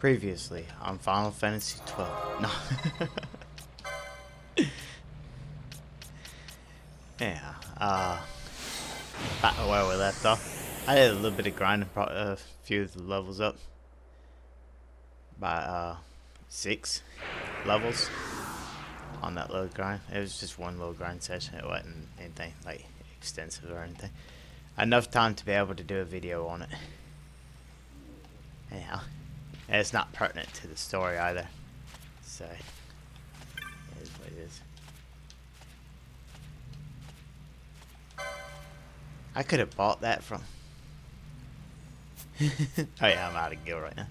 Previously on Final Fantasy XII. No. Yeah, back to where we left off. I did a little bit of grinding, brought a few of the levels up by 6 levels on that little grind. It was just one little grind session. It wasn't anything like extensive or anything. Enough time to be able to do a video on it. Anyhow, and it's not pertinent to the story either, so it is what it is. I could have bought that from. Oh yeah, I'm out of gil right now.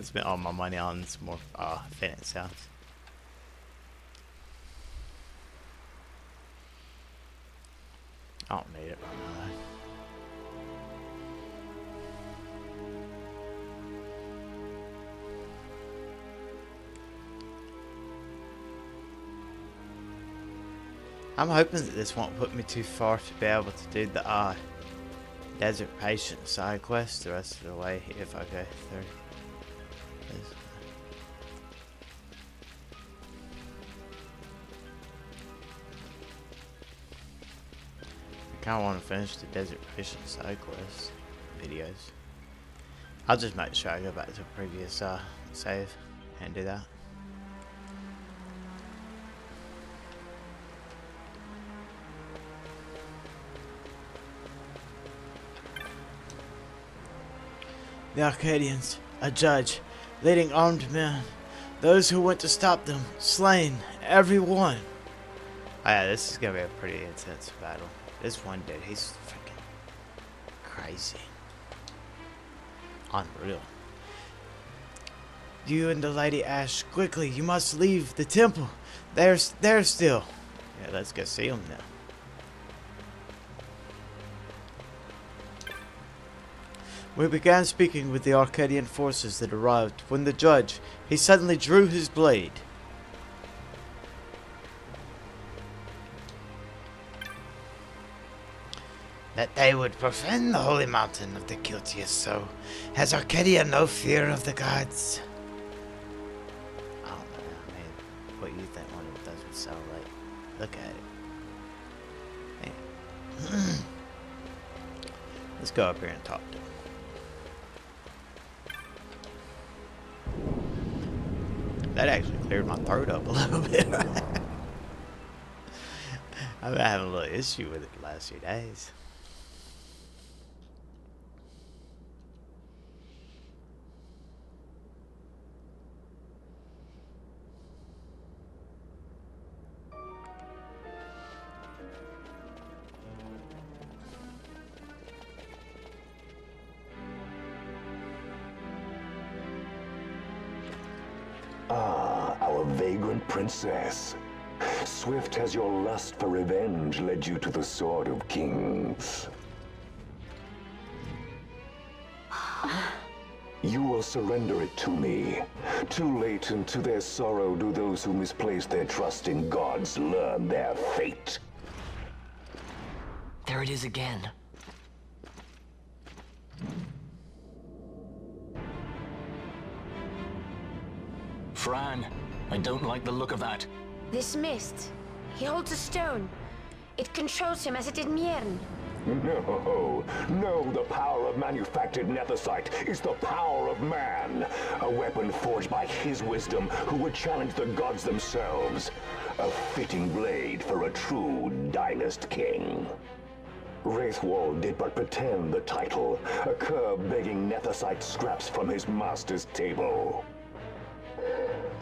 Spent all my money on some more Phoenix sounds. I don't need it right now though. I'm hoping that this won't put me too far to be able to do the Desert Patient side quest the rest of the way if I go through this. I kinda wanna finish the Desert Patient side quest videos. I'll just make sure I go back to the previous save and do that. The Arcadians, a judge, leading armed men, those who went to stop them, slain, every one. Oh yeah, this is gonna be a pretty intense battle. This one dude, he's freaking crazy. Unreal. You and the Lady Ash, quickly, you must leave the temple. They're still. Yeah, let's go see them now. We began speaking with the Arcadian forces that arrived when the judge, he suddenly drew his blade. That they would profane the holy mountain of the guilty is so. Has Arcadia no fear of the gods? I don't know, I mean, what you think when it doesn't sound like. Look at it. Man. Let's go up here and talk to him. That actually cleared my throat up a little bit. I've been having a little issue with it the last few days. Ah, our vagrant princess. Swift has your lust for revenge led you to the Sword of Kings. You will surrender it to me. Too late, and to their sorrow do those who misplace their trust in gods learn their fate. There it is again. Fran, I don't like the look of that. This mist. He holds a stone. It controls him as it did Miern. No, the power of manufactured nethicite is the power of man. A weapon forged by his wisdom who would challenge the gods themselves. A fitting blade for a true dynast king. Wraithwall did but pretend the title, a cur begging nethicite scraps from his master's table.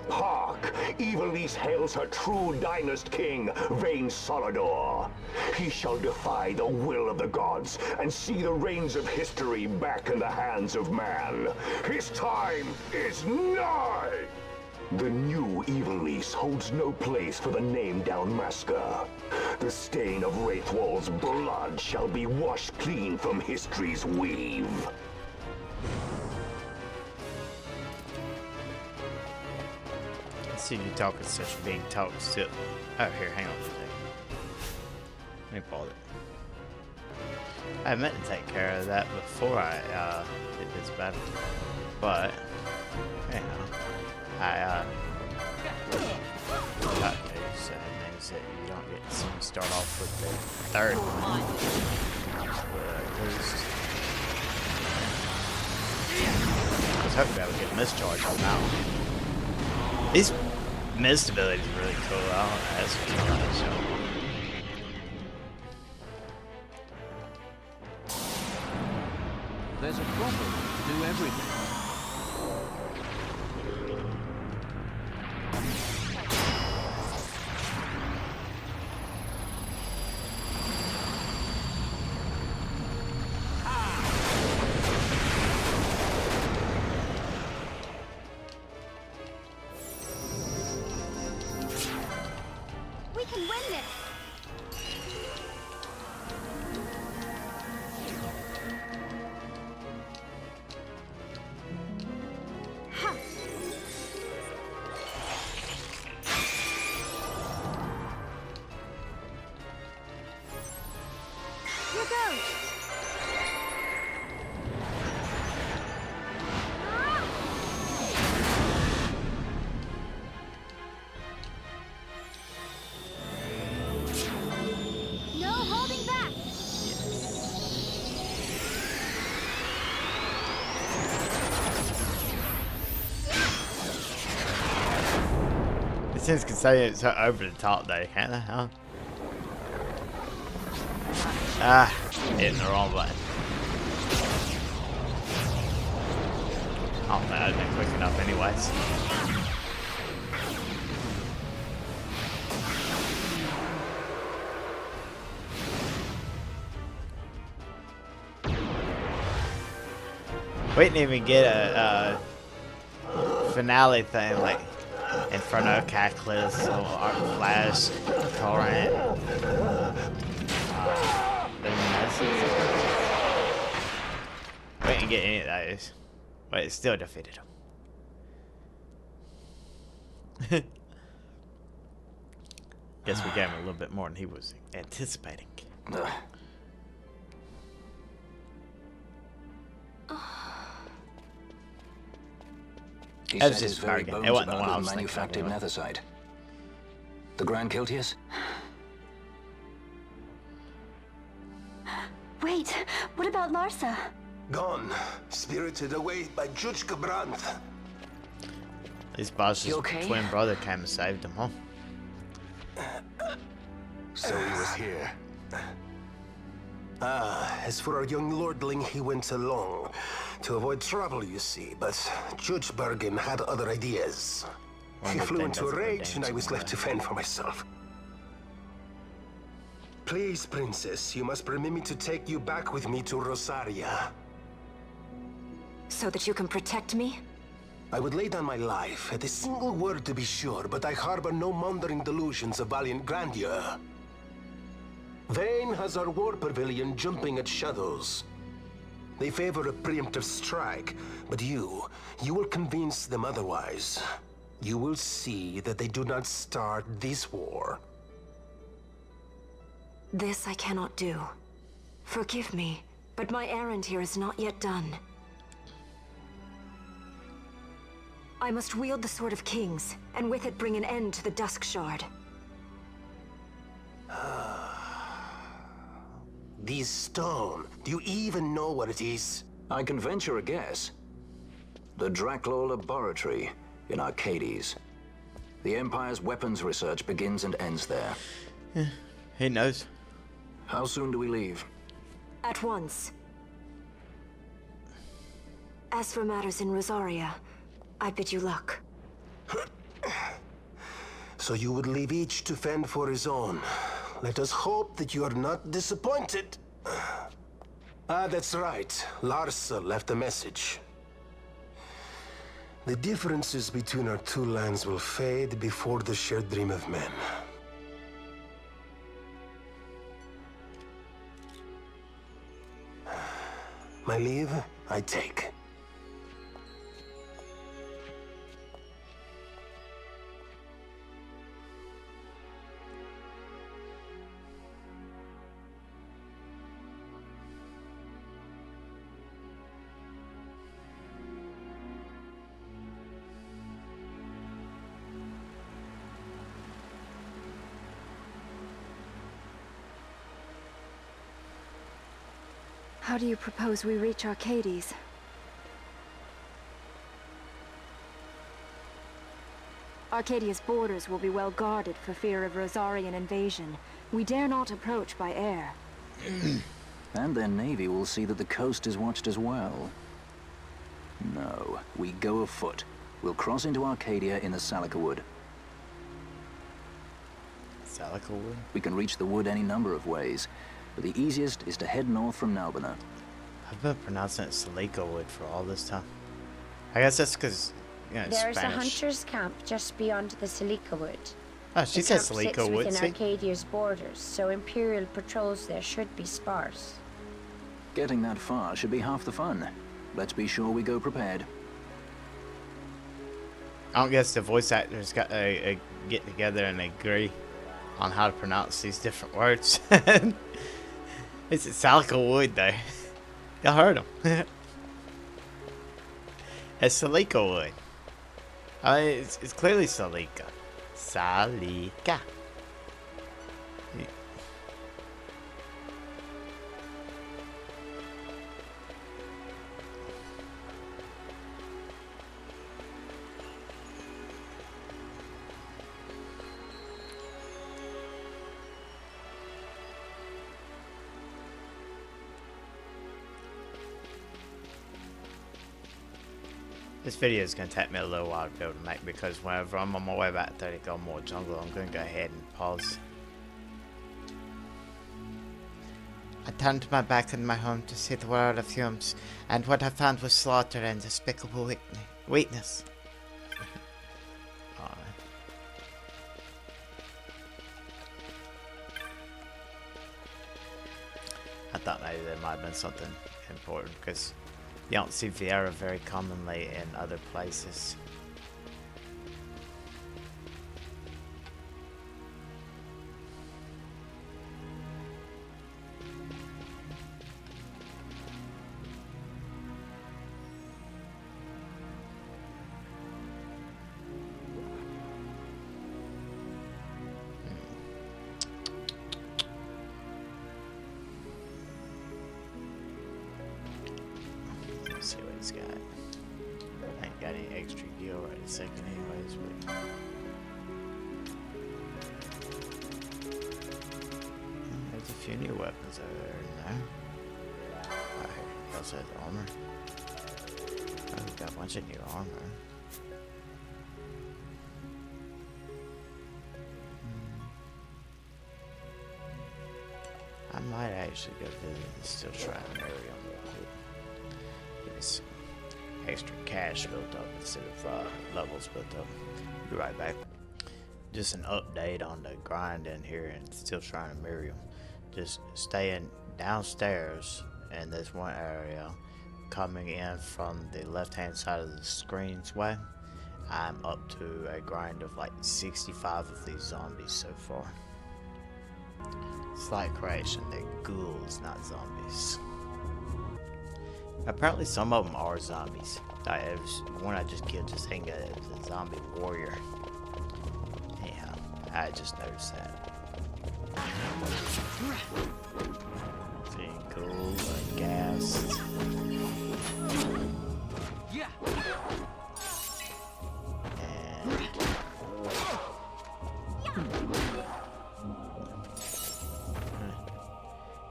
Hark! Evilise hails her true dynast king, Vain Solidor. He shall defy the will of the gods and see the reins of history back in the hands of man. His time is nigh! The new Evilise holds no place for the name down Masker. The stain of Wraithwall's blood shall be washed clean from history's weave. See you talking such big talk still. Oh, here, hang on a second. Let me pause it. I meant to take care of that before I did this battle, but You know, okay, so it means that you don't get to start off with the third one. I was hoping I would get mischarge on that one. These mist abilities are really cool. I don't know, that's what I want to show. There's a problem to do everything. We can win this! Here goes! No holding back! It seems can say it's over the top though, can't they? Huh? Ah, hitting the wrong button. Oh man, I'd been quick enough anyways. We didn't even get a finale thing like Inferno, Cataclysm, Arc Flash, Torrent. We didn't get any of those, but it still defeated him. Guess we gave him a little bit more than he was anticipating. He That was said just his very bargain. bones It wasn't the about one I the was thinking of manufactured anyway. nethersite. The Grand Kiltius? Wait, what about Larsa? Gone, spirited away by Judge Brandt. This boss's You okay? twin brother came and saved him, huh? So he was here. As for our young lordling, he went along. To avoid trouble, you see, but Judge Bergen had other ideas. One He good flew thing into a doesn't go rage, and I dancing was left away. to fend for myself. Please, Princess, you must permit me to take you back with me to Rosaria. So that you can protect me? I would lay down my life, at a single word to be sure, but I harbor no mongering delusions of valiant grandeur. Vayne has our war pavilion jumping at shadows. They favor a preemptive strike, but you will convince them otherwise. You will see that they do not start this war. This I cannot do. Forgive me, but my errand here is not yet done. I must wield the Sword of Kings, and with it bring an end to the Dusk Shard. This stone, do you even know what it is? I can venture a guess. The Draclaw Laboratory in Arcades. The Empire's weapons research begins and ends there. He knows. How soon do we leave? At once. As for matters in Rosaria, I bid you luck. So you would leave each to fend for his own. Let us hope that you are not disappointed. That's right. Larsa left a message. The differences between our two lands will fade before the shared dream of men. My leave, I take. How do you propose we reach Arcades? Arcadia's borders will be well guarded for fear of Rosarian invasion. We dare not approach by air. And their navy will see that the coast is watched as well. No, we go afoot. We'll cross into Arcadia in the salikawood. Salikawood? We can reach the wood any number of ways, but the easiest is to head north from Nalbina. I've been pronouncing it salikawood for all this time. I guess that's because, you know, it's There's Spanish. a hunter's camp just beyond the salikawood. Oh, she The said camp sits salikawood, within see? Arcadia's borders, so Imperial patrols there should be sparse. Getting that far should be half the fun. Let's be sure we go prepared. I don't guess the voice actors got get together and agree on how to pronounce these different words. It's salikawood though. Y'all heard them. It's salikawood. It's clearly salika. Salika. This video is going to take me a little while to be able to make because whenever I'm on my way back there to go more jungle, I'm going to go ahead and pause. I turned my back on my home to see the world of fumes, and what I found was slaughter and despicable weakness. Aw. I thought maybe there might have been something important because you don't see Vieira very commonly in other places. Let's see what he's got. I ain't got any extra gear right this second anyways, but there's a few new weapons over there now. Oh, here, he also has armor. Oh, we've got a bunch of new armor. I might actually go visit the Still Shrine area real quick. Get me some extra cash built up instead of levels built up. Be right back. Just an update on the grind in here and Still Shrine of Miriam. Just staying downstairs in this one area, coming in from the left hand side of the screen's way. I'm up to a grind of like 65 of these zombies so far. Slight correction, they're ghouls, not zombies. Apparently some of them are zombies. The one I just killed just hanging as a zombie warrior. Anyhow, I just noticed that. Seeing ghouls, aghast. Yeah.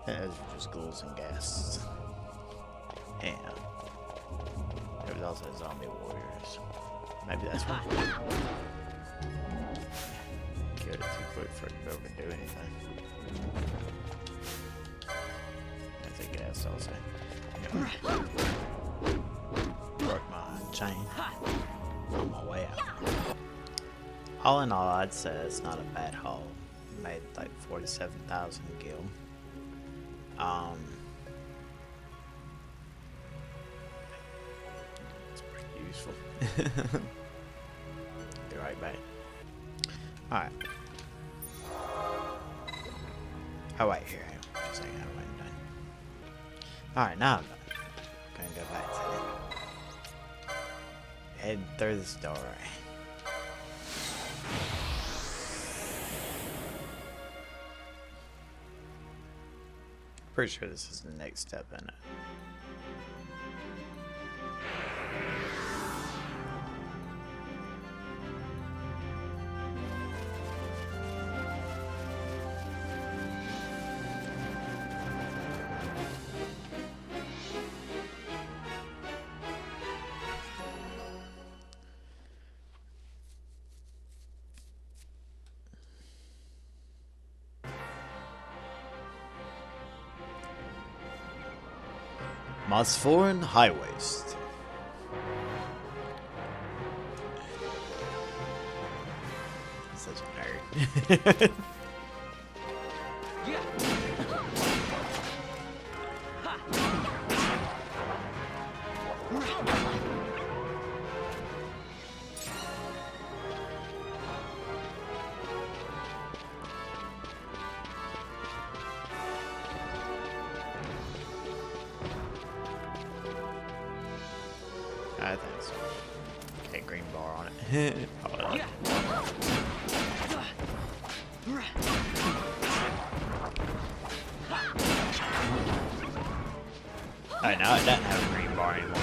Those are just ghouls and ghasts. And there's also zombie warriors. Maybe that's what. Killed it too quick for it to be able to do anything. That's a ghast also. Anyway. Broke my chain on my way out. All in all, I'd say it's not a bad haul. Made like 47,000 gil. It's pretty useful. Be right back. Alright. Oh wait, here. Just hang out when I'm done. Alright, now I'm done. Gonna go back to it. Head through this door. pretty sure this is the next step in it. Mosphoran highwaste. Such a nerd. I think so. Okay, green bar on it. Hold on. Alright, now it doesn't have a green bar anymore.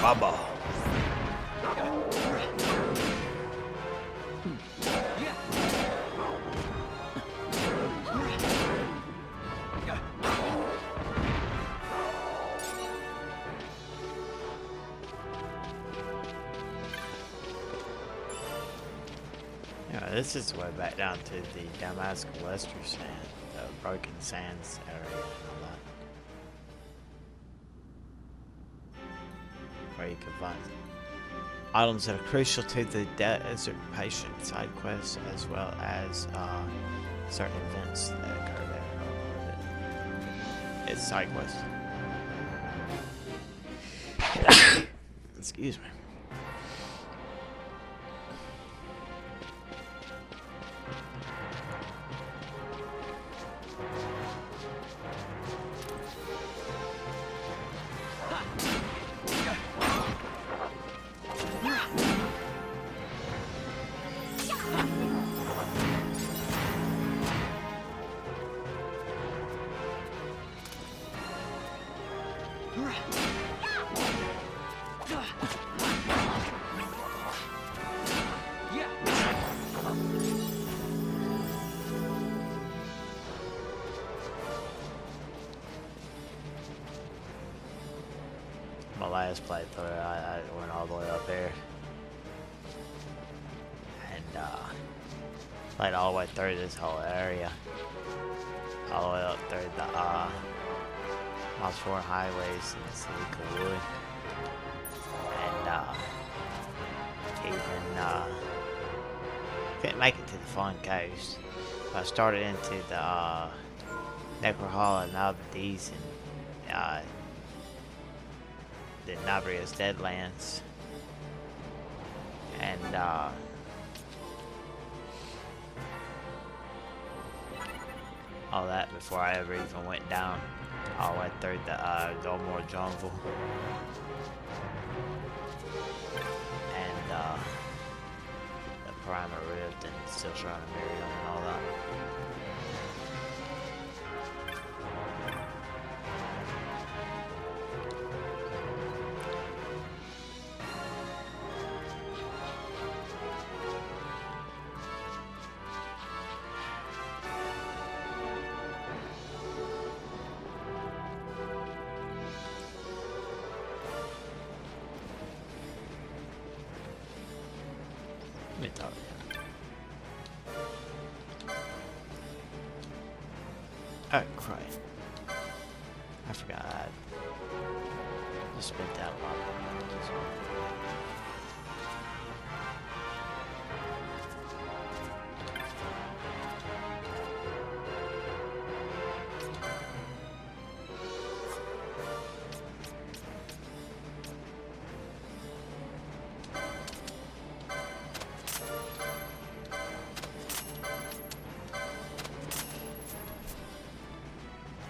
Baba. Yeah, this is way back down to the Damascus Western sand, the broken sands area and all that. Where you can find items that are crucial to the desert patient side quests, as well as certain events that occur there. It's side quests. Excuse me. My last playthrough, I went all the way up there and played all the way through this whole area, all the way up through the mosphoran highways and the salikawood, and even couldn't make it to the Phon Coast. I started into the Necrohall and Nabadis and the Nabria's Deadlands, and all that before I ever even went down all the way through the Dolmore Jungle and the Primer Rift and Still Shrine of Miriam and all that. Let me talk. Oh, crap. I forgot I just spent that a lot.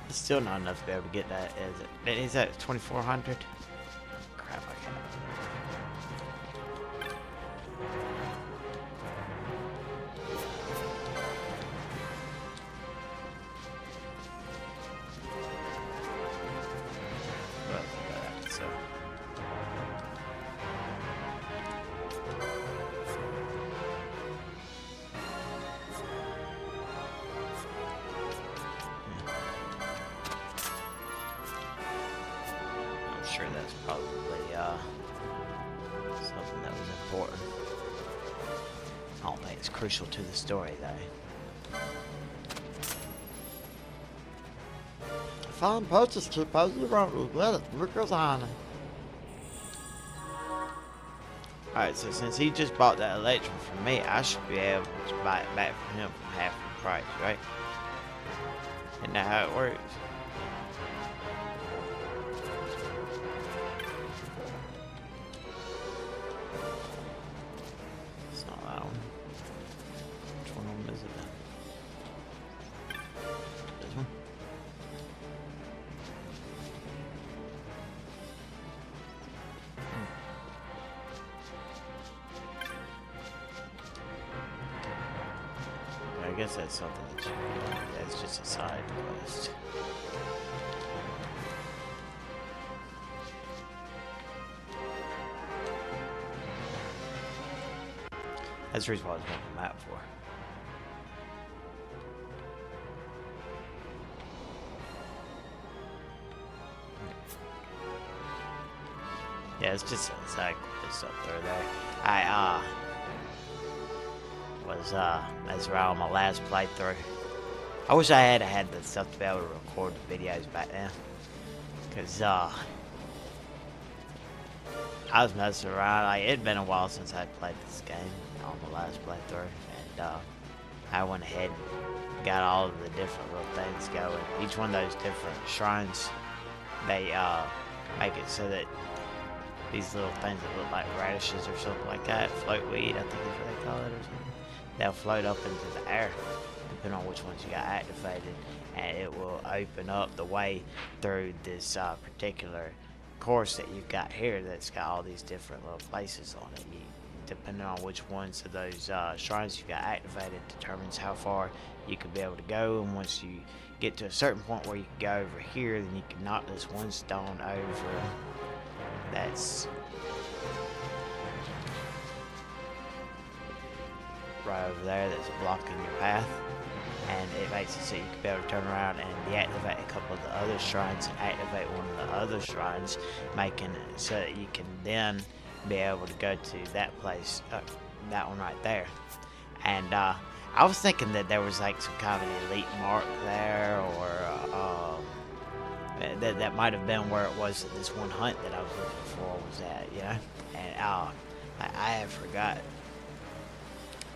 It's still not enough to be able to get that, is it? Is that 2,400? Crap, I can't. Well, so. I'm sure that's probably something that was important. I don't think it's crucial to the story, though. Phon Coast is supposedly wrong with it. Look goes on. Alright, so since he just bought that electrum from me, I should be able to buy it back from him for half the price, right? Isn't that how it works? It's not that one. Which one is it then? This one? I guess that's something that should be done. That's just a side quest. That's the reason why I was making the map for. Yeah, it's just a side quest up there. I was messing around on my last playthrough. I wish I had the stuff to be able to record the videos back then, cause I was messing around. Like, it'd been a while since I played this game on the last playthrough, and I went ahead and got all of the different little things going. Each one of those different shrines, they make it so that these little things that look like radishes or something like that, floatweed, I think is what they call it, or something. They'll float up into the air, depending on which ones you got activated, and it will open up the way through this particular course that you've got here that's got all these different little places on it. Depending on which ones of those shrines you got activated determines how far you could be able to go, and once you get to a certain point where you can go over here, then you can knock this one stone over that's right over there that's blocking your path, and it makes it so you can be able to turn around and deactivate a couple of the other shrines and activate one of the other shrines, making it so that you can then be able to go to that place, that one right there. And I was thinking that there was like some kind of an elite mark there, or that might have been where it was that this one hunt that I was looking for was at, you know. And I have forgot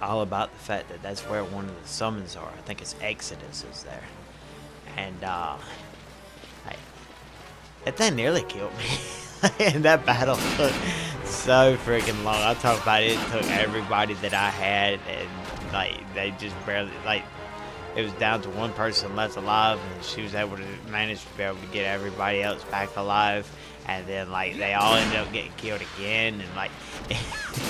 all about the fact that that's where one of the summons are. I think it's Exodus is there, and that thing nearly killed me. And that battle took so freaking long. I talk about it. It took everybody that I had, and like they just barely, like, it was down to one person left alive, and she was able to manage to be able to get everybody else back alive. And then, like, they all ended up getting killed again, and like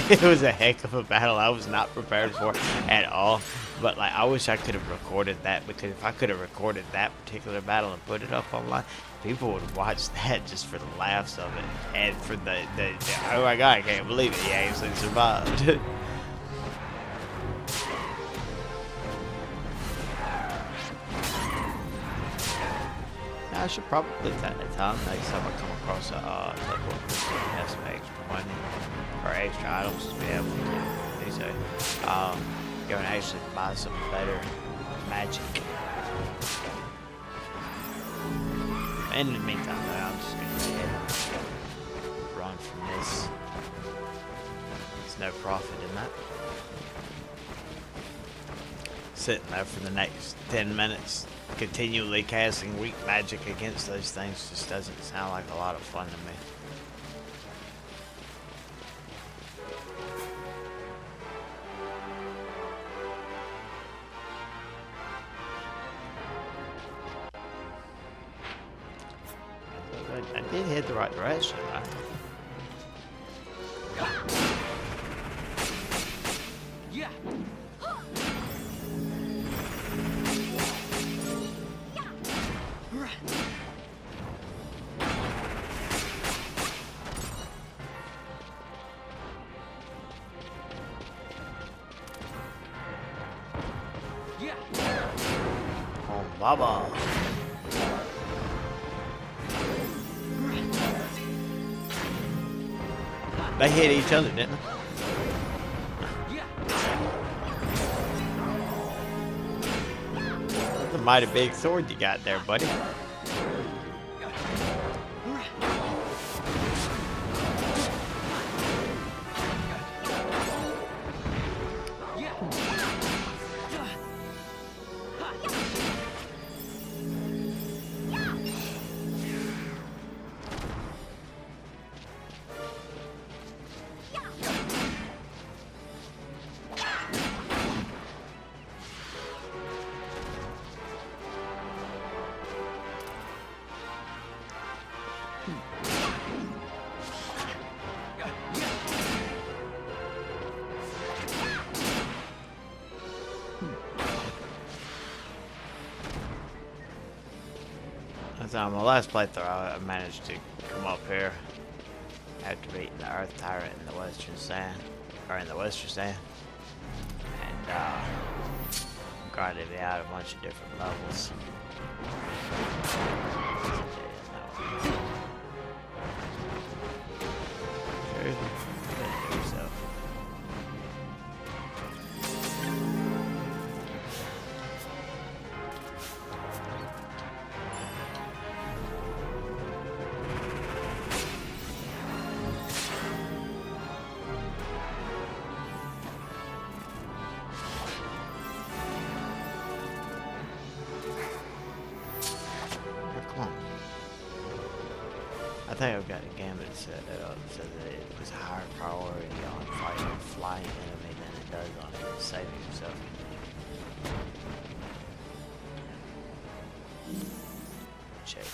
it was a heck of a battle I was not prepared for at all. But like, I wish I could have recorded that, because if I could have recorded that particular battle and put it up online, people would watch that just for the laughs of it, and for the oh my god, I can't believe it, he actually survived. I should probably put that in time next time I come across a teleport that has some extra money or extra items to be able to do so. Go and actually buy some better magic. In the meantime, though, I'm just gonna go ahead and run from this. There's no profit in that. Sitting there for the next 10 minutes, continually casting weak magic against those things just doesn't sound like a lot of fun to me. I did head the right direction, right? Yeah. Oh, Baba. They hit each other, didn't they? That's a mighty big sword you got there, buddy. On my last playthrough, I managed to come up here after beating the Earth Tyrant in the Western Sand, and grinded me out a bunch of different levels. I think I've got a gambit set up so that it was a higher priority on fighting a flying enemy than it does on saving yourself. Check.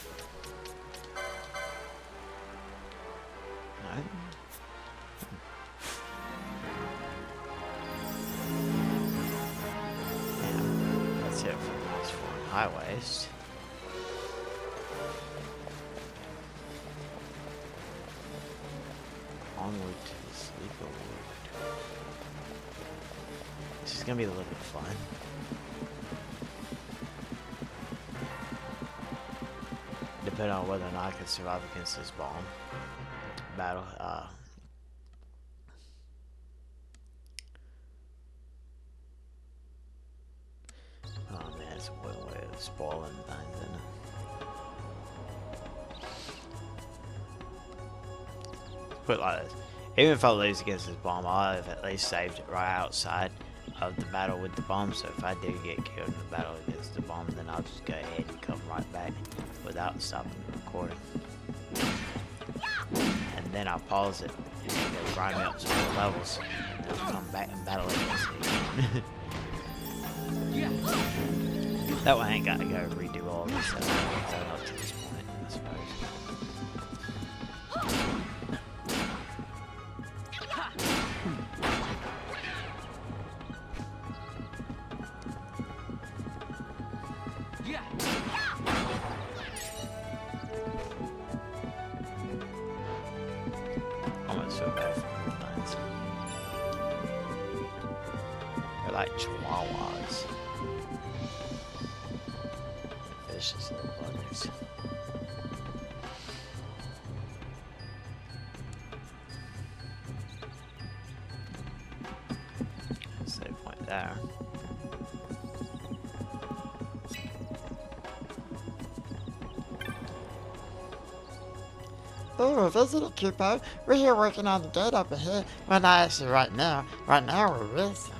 No. Yeah, that's it for mosphoran highwaste. Onward to the salikawood. This is gonna be a little bit of fun. Depending on whether or not I can survive against this bomb battle. Oh man, it's one way of spoiling things, isn't it? Put it like this. Even if I lose against this bomb, I'll have at least saved it right outside of the battle with the bomb. So if I do get killed in the battle against the bomb, then I'll just go ahead and come right back without stopping the recording. And then I'll pause it and go grind me up some more levels. And then I'll come back and battle against it again. That way I ain't got to go redo all this stuff up to this point, I suppose. They're like chihuahuas. Vicious little buggers. Save point there. Ooh, visitor Kupo. We're here working on the gate over here. Well, not actually right now. Right now we're racing.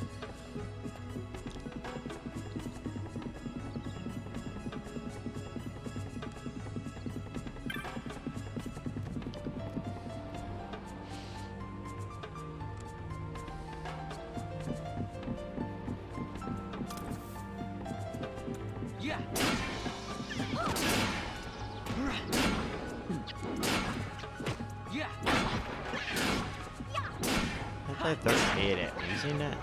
I thought those hit it. You seen that?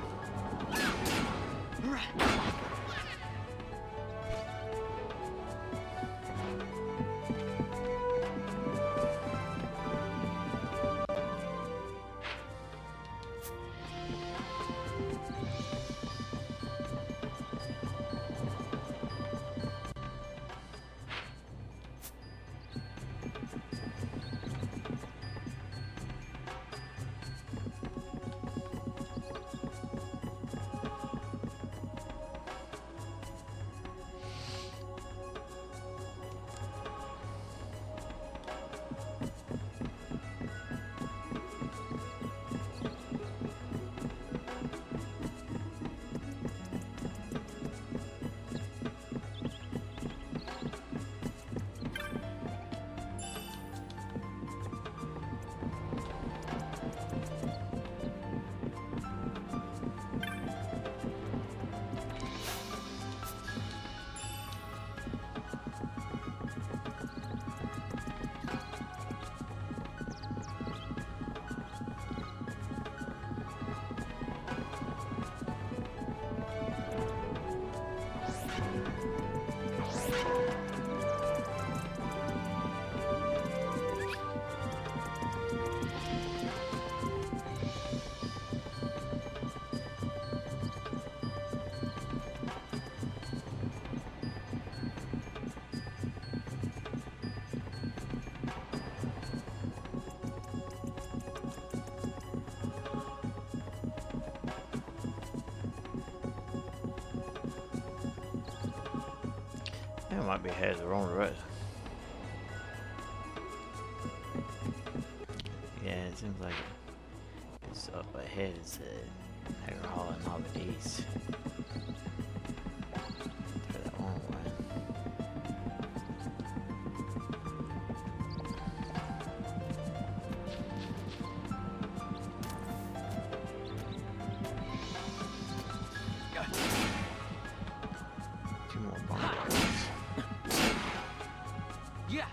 It might be headed the wrong direction. Yeah, it seems like it's up ahead. It's they're hauling all the east. They're that wrong way. Two more bombs. Yeah.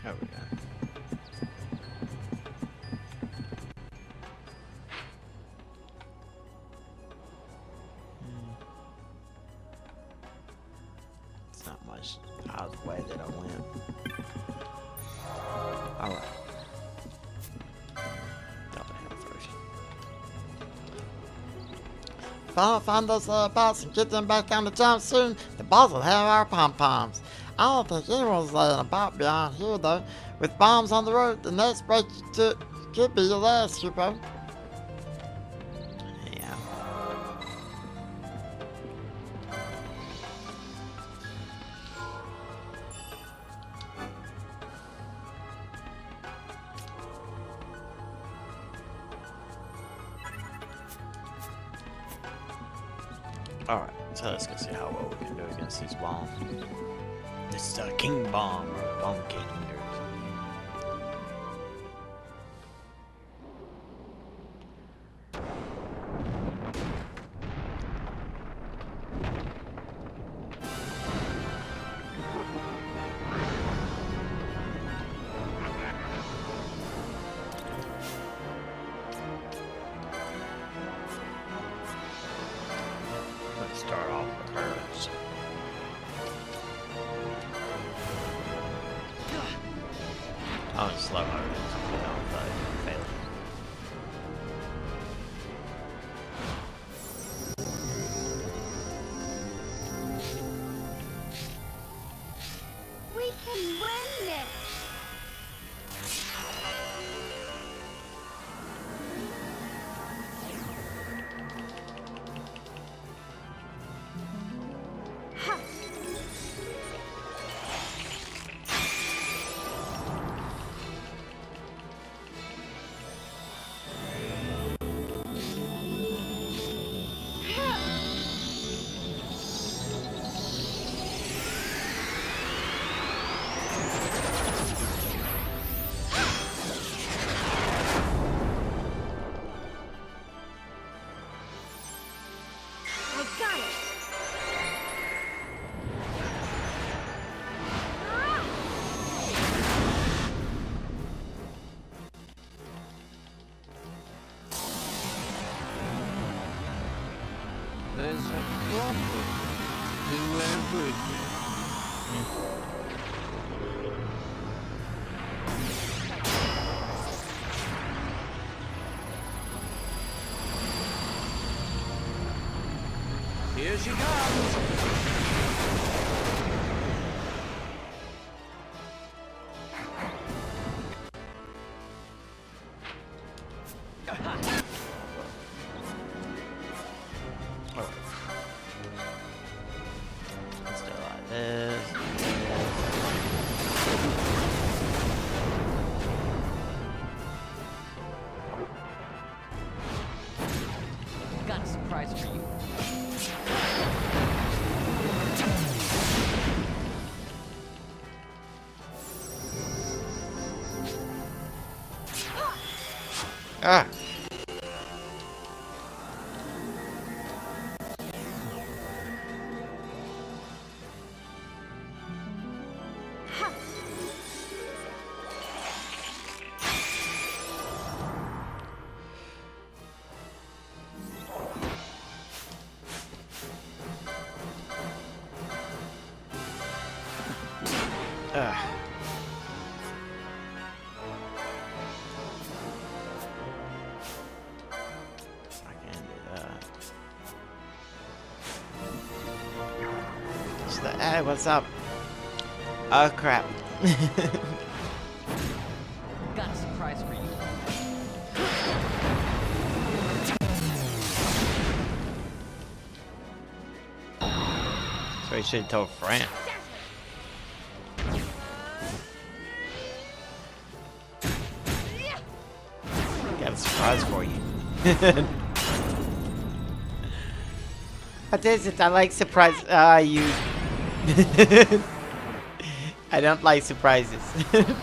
There we go. It's not much out of the way that I went. Alright. Top of the hill first. Find those bots and get them back on the jump soon. The boss will have our pom-poms. I don't think anyone's laying about beyond here, though. With bombs on the road, the next break could be your last, Kupo. Yeah. Alright, so let's go see how well we can do against these bombs. This is King Bomb, or Bomb King Eaters. Let's start off with hers. I'm gonna slow my rings so I don't fail. There's a problem to everything. Here she comes! Let's do it like this. Got a surprise for you. Ah! I can't do that. She's like, hey, what's up? Oh crap. Got a surprise for you. So he should have told Fran. Got a surprise for you. What is it? I like surprise. You. I don't like surprises. Let me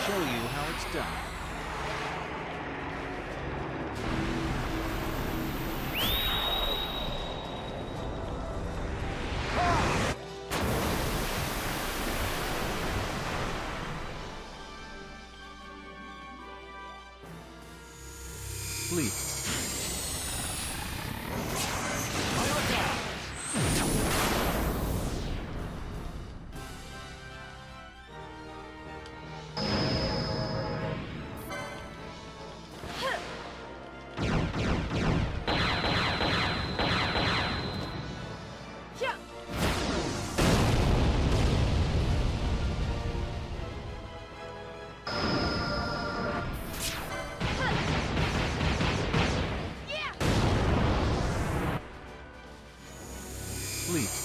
show you how it's done. Please. Please.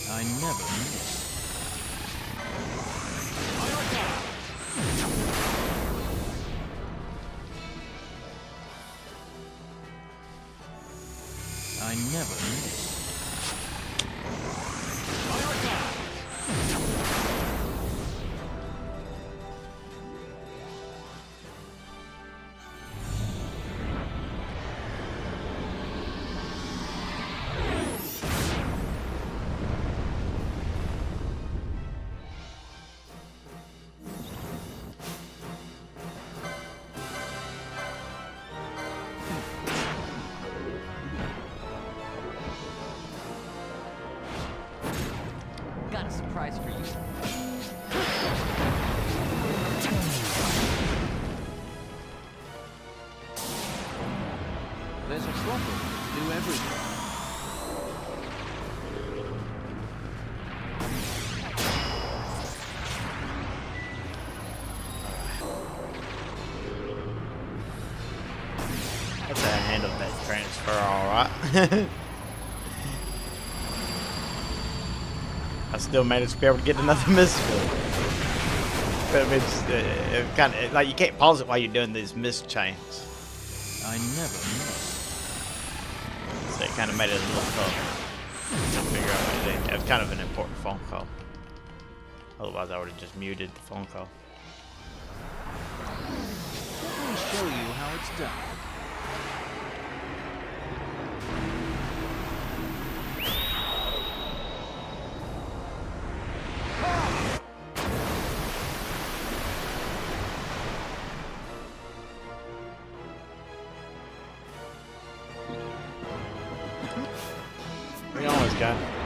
I never miss. I never miss. Got a surprise for you. There's a problem to do everything. That's how I handled that transfer alright. I still managed to be able to get another missile. But it's kind of like you can't pause it while you're doing these missed chains. I never miss. So it kind of made it a little tough to figure out what to do. It was kind of an important phone call. Otherwise, I would have just muted the phone call. Let me show you how it's done.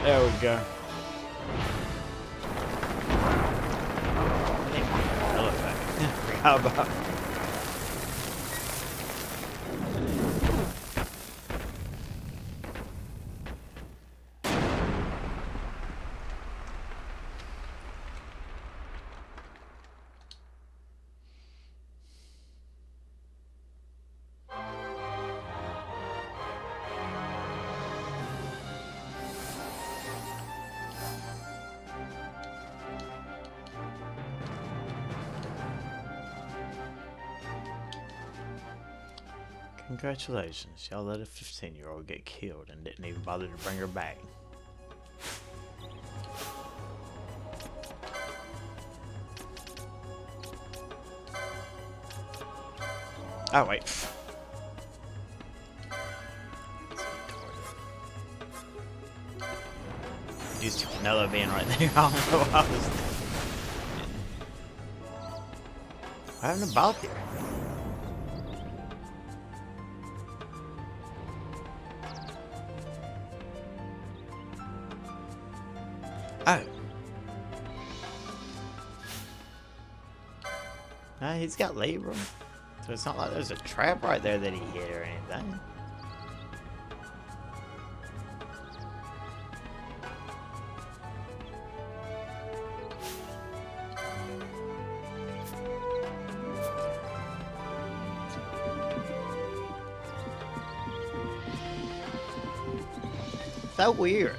There we go. How about? Congratulations, y'all let a 15-year-old get killed and didn't even bother to bring her back. Oh, wait. Used to Canelo being right there. I don't know what I was thinking. What happened about here? Oh. No, he's got labrum. So it's not like there's a trap right there that he hit or anything. So weird.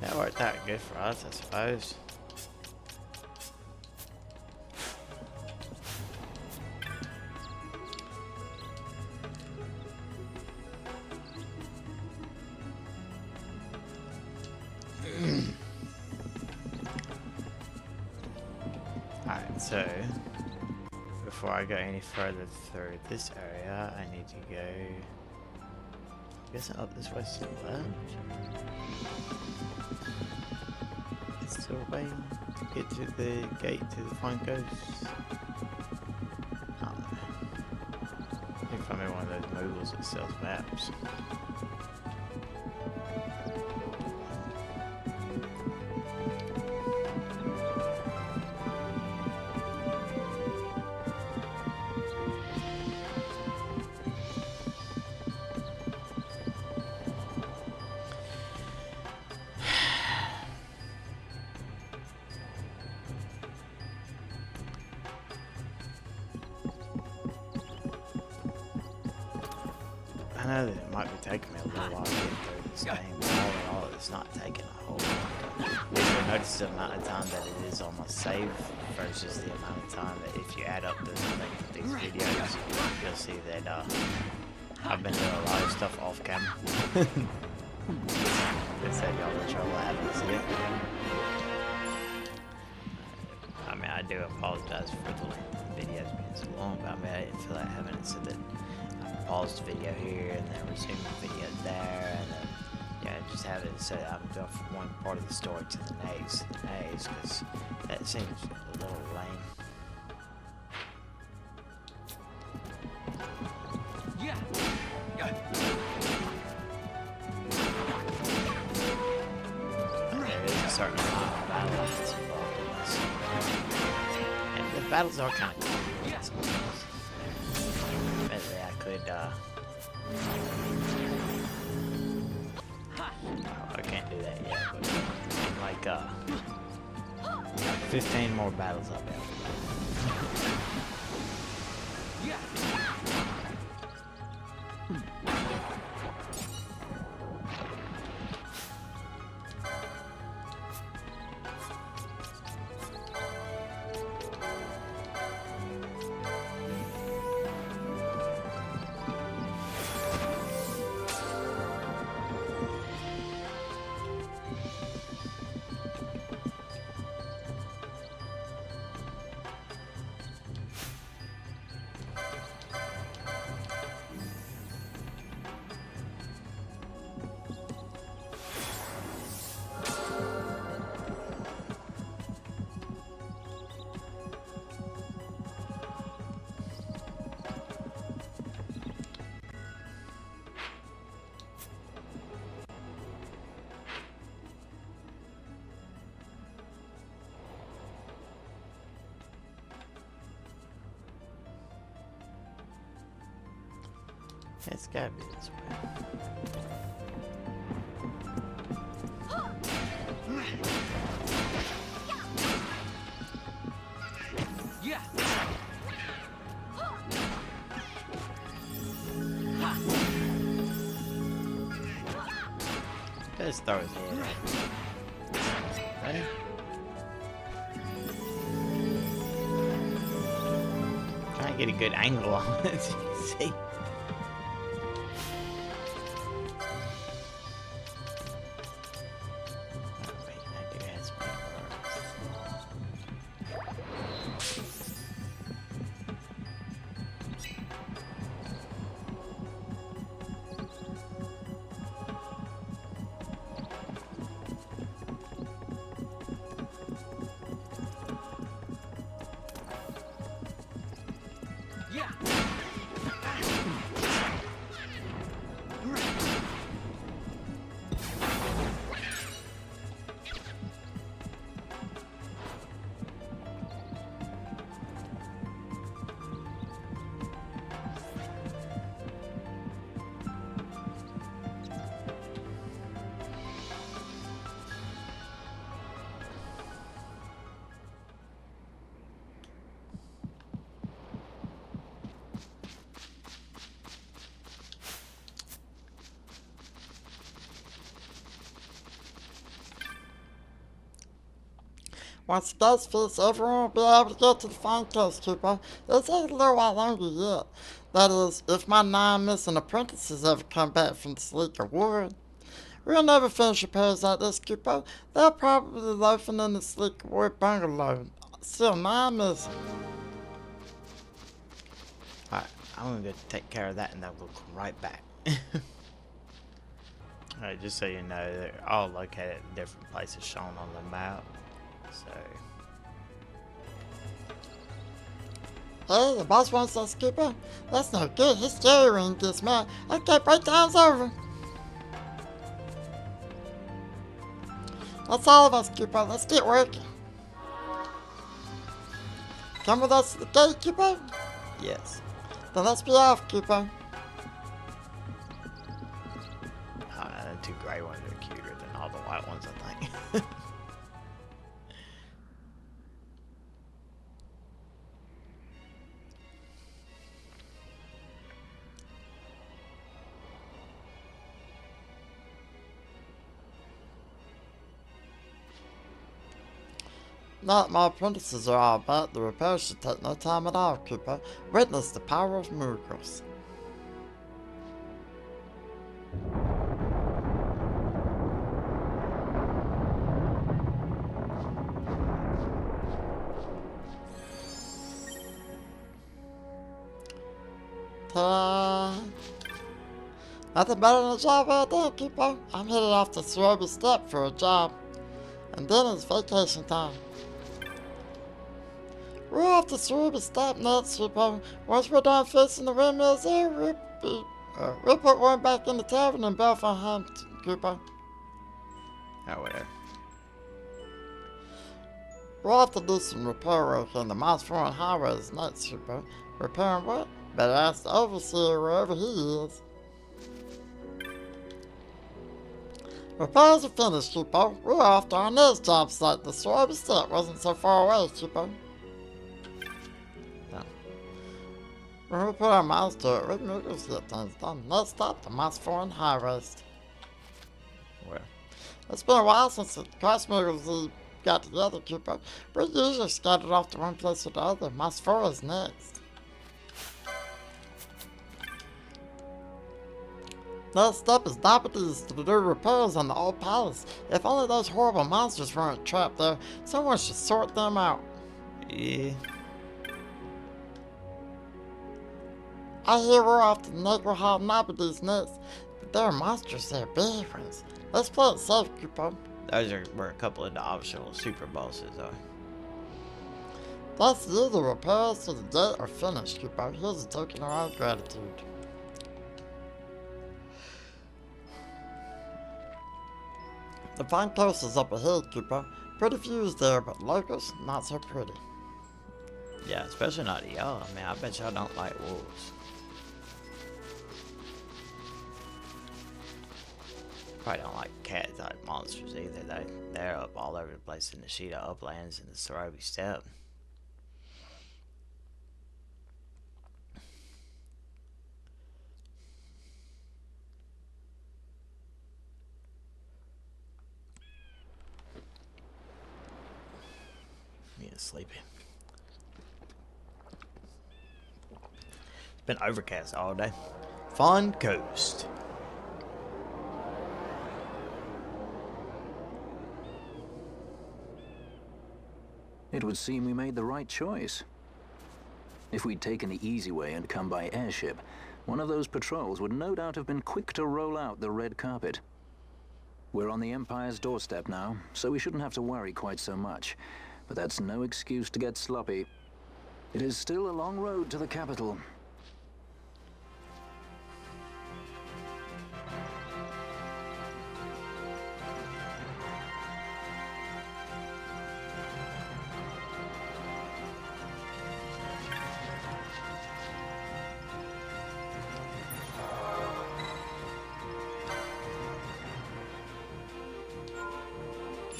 That worked out good for us, I suppose. Alright, so before I go any further through this area, I need to go, I guess up this way to the left. It's still a way to get to the gate to the Phon Coast. I don't know. I think I'm in one of those moguls that sells maps. I know that it might be taking me a little while to get through this game, but all in all, it's not taking a whole lot. You'll notice the amount of time that it is on my save versus the amount of time that if you add up the length of these videos, you'll see that I've been doing a lot of stuff off camera. It said y'all the trouble having to see it. I mean, I do apologize for the length of the videos being so long, but I mean, I didn't feel like having it so that pause the video here and then resume the video there, and then just have it so I'm going from one part of the story to the next, because that seems a little lame. Yeah. There is a certain amount of battle that's involved in this, and the battles are kind of cool. I can't do that yet, but like 15 more battles I'll be able to It's gotta be this way. Yeah. Just throw his head at. Ready? Trying to get a good angle on it, so you can see. Oh, wait, I do have some Yeah. Once it does fix, everyone will be able to get to the Phon Coast, Cooper. It'll take a little while longer yet. That is, if my 9 missing apprentices ever come back from the salikawood. We'll never finish repairs like this, Cooper. They're probably loafing in the salikawood bungalow. Still 9 missing. Alright, I'm gonna go take care of that and then we'll come right back. Alright, just so you know, they're all located at different places shown on the map. So, Hey, the boss wants us, Cooper. That's no good. His cherry ring gets mad. Okay, break time's over. That's all of us, Cooper. Let's get working. Come with us to the gate, Cooper. yes. Then let's be off, Cooper. The 2 grey ones are cuter than all the white ones, I think. Now that my apprentices are all back, the repair should take no time at all, Cooper. Witness the power of miracles. Ta-da! Nothing better than a job right there, Cooper. I'm headed off to Bur-Omisace Step for a job. And then it's vacation time. We're off to Bur-Omisace Step next, Cooper. Once we're done fixing the windmills there, we'll put one back in the tavern in Belfast, Cooper. Oh, whatever. We'll have to do some repair work on the mosphoran highways next, Cooper. Repairing what? Better ask the overseer wherever he is. Repairs are finished, Cooper. We're off to our next job site. The Bur-Omisace Step wasn't so far away, Cooper. No. When we put our mouths to it, we can get things done. Let's stop the mosphoran highwaste. Well, It's been a while since the crossmovers got together, Cooper. We're usually scattered off to one place or the other. Mosphoran's next. Next step is Nobodies to do repairs on the old palace. If only those horrible monsters weren't trapped there, someone should sort them out. yeah. I hear we're off to the Negro Hall Nobodies next, but there are monsters there, big ones. Let's play it safe, Cooper. Those were a couple of the optional super bosses, though. That's you. The repairs to the gate are finished, Cooper. Here's a token of our gratitude. The Phon Coast is up ahead, Cooper. Pretty views there, but locals, not so pretty. Yeah, especially not y'all. I mean, I bet y'all don't like wolves. Probably don't like cat-type monsters either, though. They're up all over the place in the Sheeta Uplands and the Sorobi Steppe. I'm getting sleepy. It's been overcast all day. Phon Coast. It would seem we made the right choice. If we'd taken the easy way and come by airship, one of those patrols would no doubt have been quick to roll out the red carpet. We're on the Empire's doorstep now, so we shouldn't have to worry quite so much. But that's no excuse to get sloppy. It is still a long road to the capital.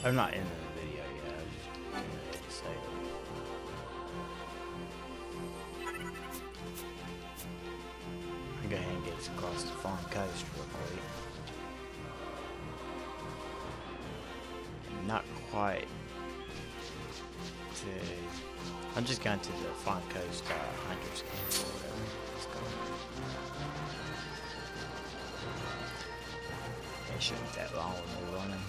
I'm not in the video yet. I just didn't say it. I'll go ahead and get us across the Phon Coast real quick. Not quite to. I'm just going to the Phon Coast Hunters Camp or whatever it's called. It shouldn't be that long when we're running.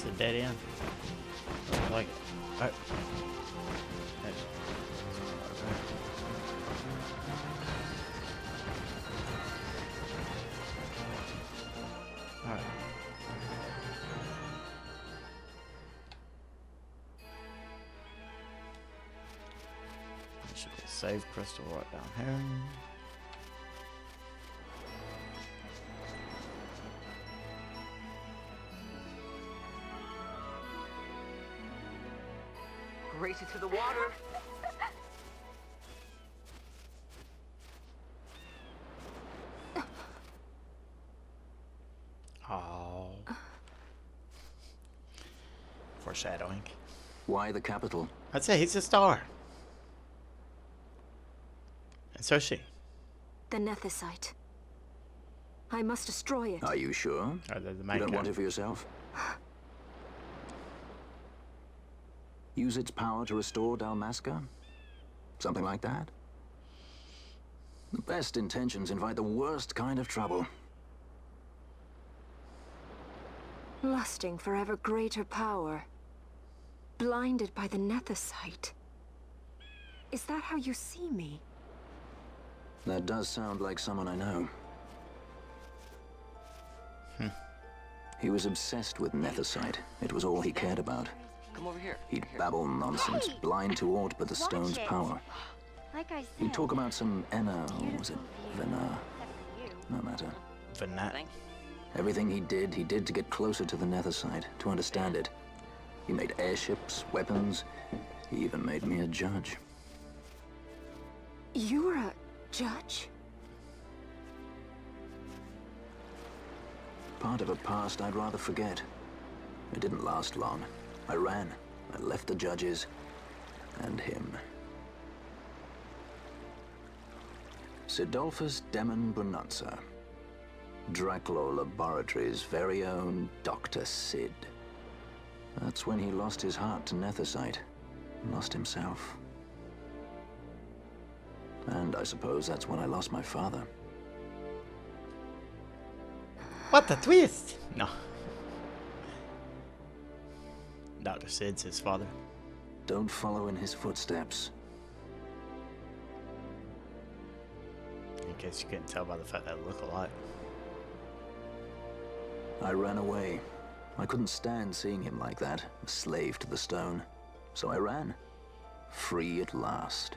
A dead end. Looks like it. Alright. There should be a save crystal right down here. Race it to the water. Oh. Foreshadowing. Why the capital? I'd say he's a star. And so is she. The Nethicite. I must destroy it. Are you sure? Oh, they're the You main don't want character. it for yourself? Use its power to restore Dalmasca? Something like that? The best intentions invite the worst kind of trouble. Lusting for ever greater power. Blinded by the Nethicite. Is that how you see me? That does sound like someone I know. He was obsessed with Nethicite. It was all he cared about. Come over here. He'd babble nonsense, blind to aught but the stone's power. Like I said, He'd talk about some Enna, or was it Vena? No matter. Vanat. Everything he did to get closer to the nether side, to understand it. He made airships, weapons. He even made me a judge. You were a judge? Part of a past I'd rather forget. It didn't last long. I ran. I left the judges and him. Sidolphus Demon Bonanza. Draculaur Laboratories' very own Dr. Sid. That's when he lost his heart to Nethersite. Lost himself. And I suppose that's when I lost my father. What a twist! No. Dr. Sid's his father. Don't follow in his footsteps. In case you couldn't tell by the fact that they look alike. I ran away. I couldn't stand seeing him like that, a slave to the stone. So I ran. Free at last.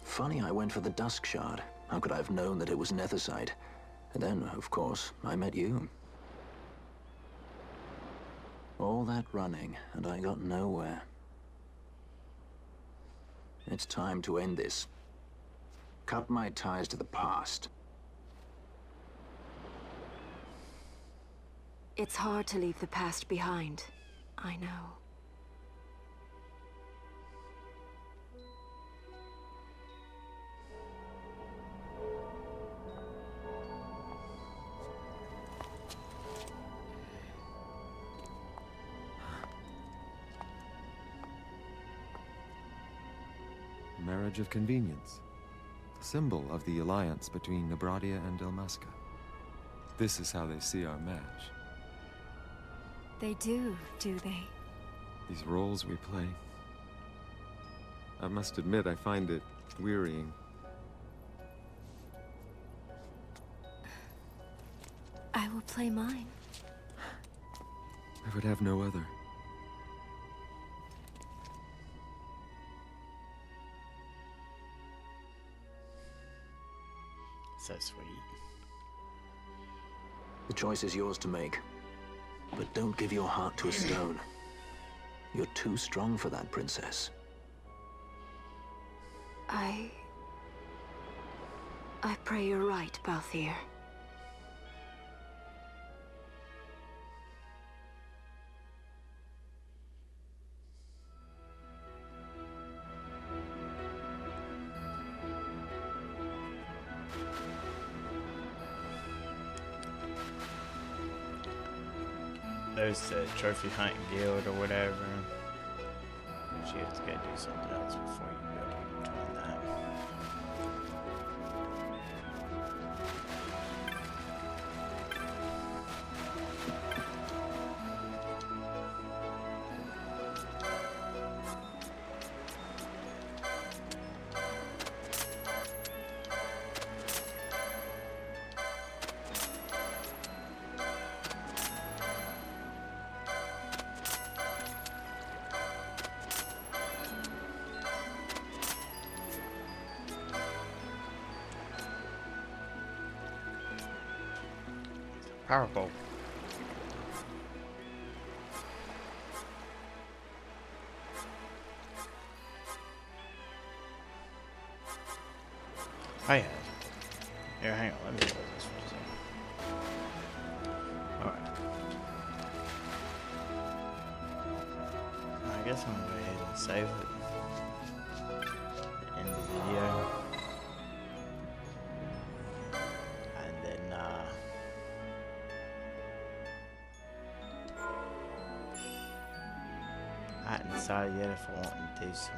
Funny I went for the Dusk Shard. How could I have known that it was Nethersite? And then, of course, I met you. All that running, and I got nowhere. It's time to end this. Cut my ties to the past. It's hard to leave the past behind. I know. Marriage of convenience. Symbol of the alliance between Nebradia and Delmasca. This is how they see our match. They do they? These roles we play. I must admit, I find it wearying. I will play mine. I would have no other. So sweet. The choice is yours to make. But don't give your heart to a stone. You're too strong for that, princess. I pray you're right, Balthier. There's the trophy hunting guild or whatever. You have to go do something else before you go join that. Powerful. Oh yeah. Here, hang on. Let me close this for a second. Alright. I guess I'm gonna go ahead and save it. End the video. And then, I haven't decided yet if I want to do some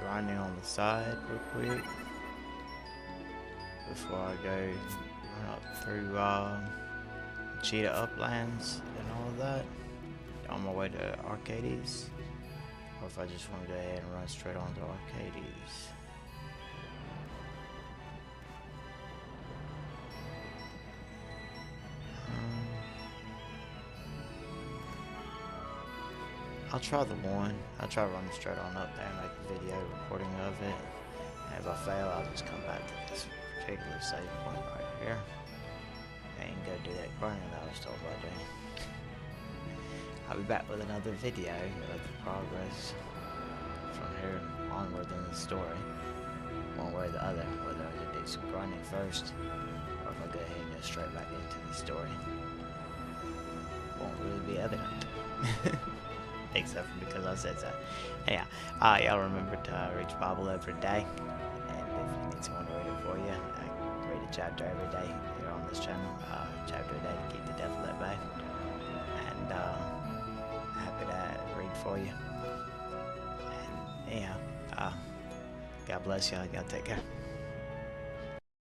grinding on the side real quick before I go run up through Cheetah Uplands and all of that on my way to Arcades, or if I just want to go ahead and run straight on to Arcades. I'll try the one. I'll try running straight on up there and make a video recording of it. And if I fail, I'll just come back to this particular save point right here. And go do that grinding that I was told about doing. I'll be back with another video of the progress from here onward in the story. One way or the other, whether I do some grinding first, or if I go ahead and go straight back into the story. Won't really be evident. Except for because I said so. Yeah, y'all remember to read your Bible every day. And if you need someone to read it for you, read a chapter every day here on this channel. Chapter a day to keep the devil at bay. And happy to read for you. And yeah, God bless y'all. Y'all take care.